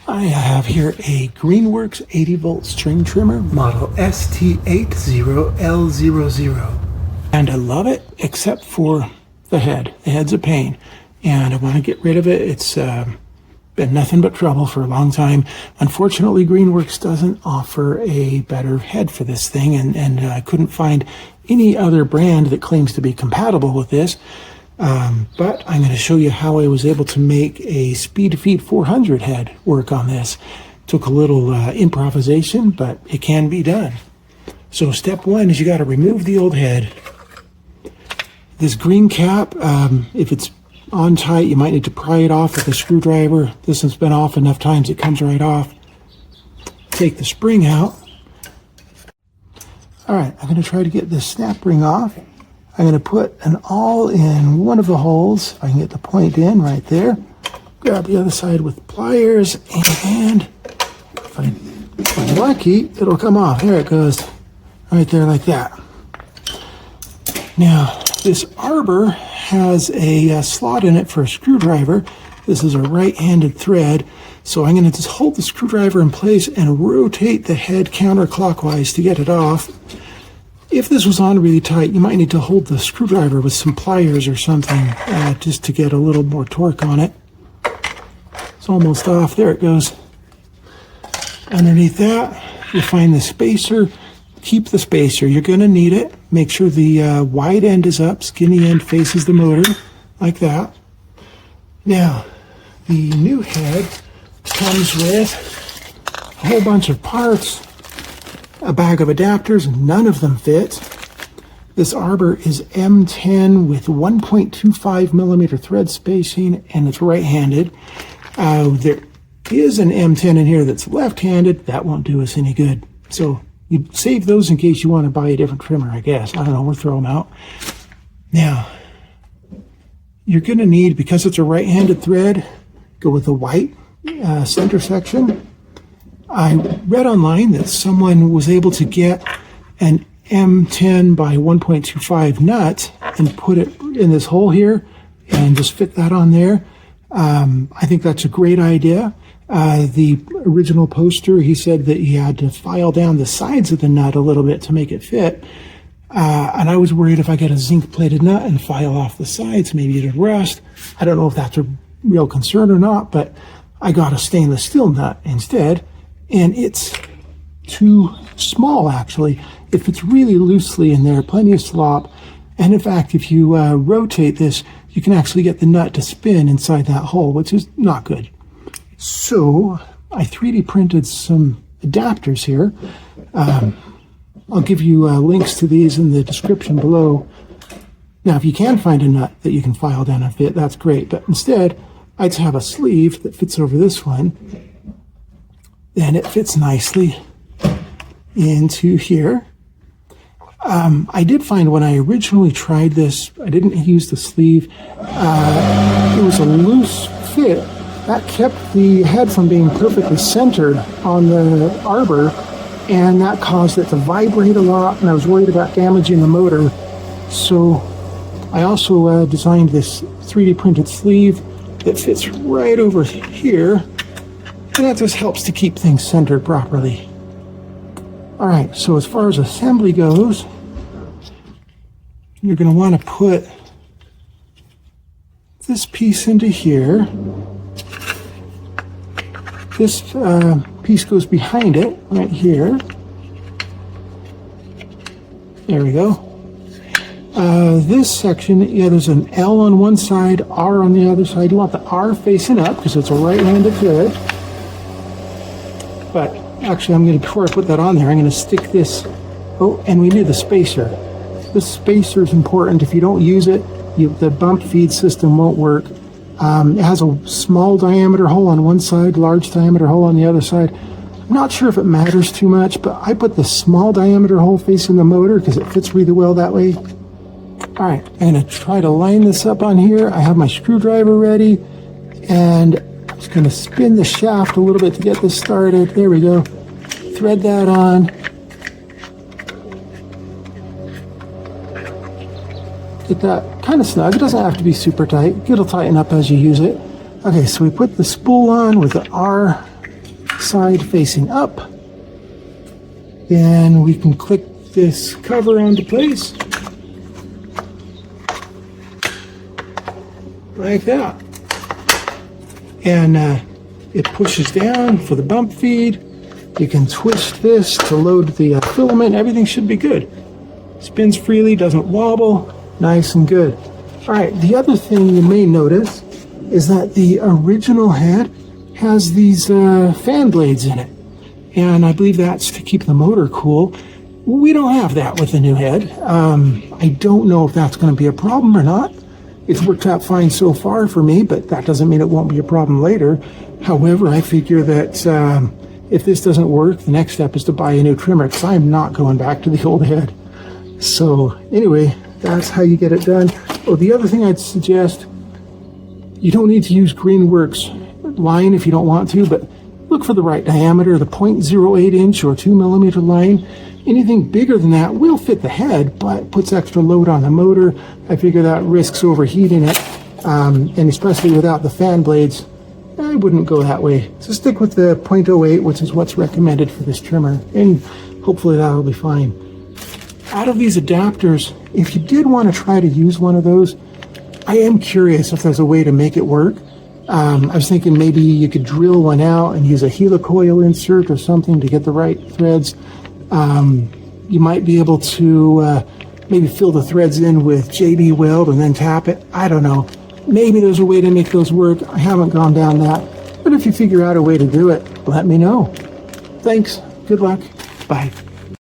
I have here a Greenworks 80-volt string trimmer, model ST80L00. And I love it, except for the head. The head's a pain, and I want to get rid of it. It's been nothing but trouble for a long time. Unfortunately, Greenworks doesn't offer a better head for this thing, and I couldn't find any other brand that claims to be compatible with this. But I'm going to show you how I was able to make a Speed 400 head work on this. Took a little improvisation, but it can be done. So step one is you got to remove the old head. This green cap, if it's on tight, you might need to pry it off with a screwdriver. This has been off enough times it comes right off. Take the spring out. All right, I'm going to try to get this snap ring off. I'm going to put an awl in one of the holes. I can get the point in right there. Grab the other side with pliers, and if I'm lucky, it'll come off. There it goes, right there like that. Now, this arbor has a slot in it for a screwdriver. This is a right-handed thread, so I'm going to just hold the screwdriver in place and rotate the head counterclockwise to get it off. If this was on really tight, you might need to hold the screwdriver with some pliers or something just to get a little more torque on it. It's almost off. There it goes. Underneath that, you find the spacer. Keep the spacer. You're going to need it. Make sure the wide end is up, skinny end faces the motor, like that. Now, the new head comes with a whole bunch of parts, a bag of adapters. None of them fit. This arbor is M10 with 1.25 millimeter thread spacing, and it's right-handed. There is an M10 in here that's left-handed. That won't do us any good. So you save those in case you want to buy a different trimmer, I guess. I don't know, we'll throw them out. Now, you're going to need, because it's a right-handed thread, go with the white center section. I read online that someone was able to get an M10 by 1.25 nut and put it in this hole here and just fit that on there. I think that's a great idea. The original poster, he said that he had to file down the sides of the nut a little bit to make it fit. And I was worried if I get a zinc-plated nut and file off the sides, maybe it'd rust. I don't know if that's a real concern or not, but I got a stainless steel nut instead. And it's too small, actually. It fits really loosely in there, plenty of slop. And in fact, if you rotate this, you can actually get the nut to spin inside that hole, which is not good. So I 3D printed some adapters here. I'll give you links to these in the description below. Now, if you can find a nut that you can file down and fit, that's great. But instead, I just have a sleeve that fits over this one. Then it fits nicely into here. I did find when I originally tried this, I didn't use the sleeve. It was a loose fit. That kept the head from being perfectly centered on the arbor, and that caused it to vibrate a lot, and I was worried about damaging the motor. So I also designed this 3D printed sleeve that fits right over here. And that just helps to keep things centered properly. All right, so as far as assembly goes, you're going to want to put this piece into here. This piece goes behind it, right here. There we go. This section, yeah, there's an L on one side, R on the other side. You want the R facing up because it's a right-handed thread. But actually, before I put that on there, I'm going to stick this. Oh, and we need the spacer. This spacer is important. If you don't use it, the bump feed system won't work. It has a small diameter hole on one side, large diameter hole on the other side. I'm not sure if it matters too much, but I put the small diameter hole facing the motor because it fits really well that way. All right, I'm going to try to line this up on here. I have my screwdriver ready, and I'm just going to spin the shaft a little bit to get this started. There we go. Thread that on. Get that kind of snug. It doesn't have to be super tight. It'll tighten up as you use it. Okay, so we put the spool on with the R side facing up. Then we can click this cover onto place. Like that. And it pushes down for the bump feed. You can twist this to load the filament. Everything should be good. Spins freely, doesn't wobble. Nice and good. All right, the other thing you may notice is that the original head has these fan blades in it. And I believe that's to keep the motor cool. We don't have that with the new head. I don't know if that's going to be a problem or not. It's worked out fine so far for me, but that doesn't mean it won't be a problem later. However, I figure that if this doesn't work, the next step is to buy a new trimmer, because I'm not going back to the old head. So anyway, that's how you get it done. Oh, the other thing I'd suggest, you don't need to use Greenworks line if you don't want to, but look for the right diameter, the 0.08 inch or 2 millimeter line. Anything bigger than that will fit the head, but puts extra load on the motor. I figure that risks overheating it, and especially without the fan blades, I wouldn't go that way. So stick with the 0.08, which is what's recommended for this trimmer, and hopefully that'll be fine. Out of these adapters, if you did want to try to use one of those, I am curious if there's a way to make it work. I was thinking maybe you could drill one out and use a helicoil insert or something to get the right threads. You might be able to maybe fill the threads in with JB Weld and then tap it. I don't know. Maybe there's a way to make those work. I haven't gone down that. But if you figure out a way to do it, let me know. Thanks. Good luck. Bye.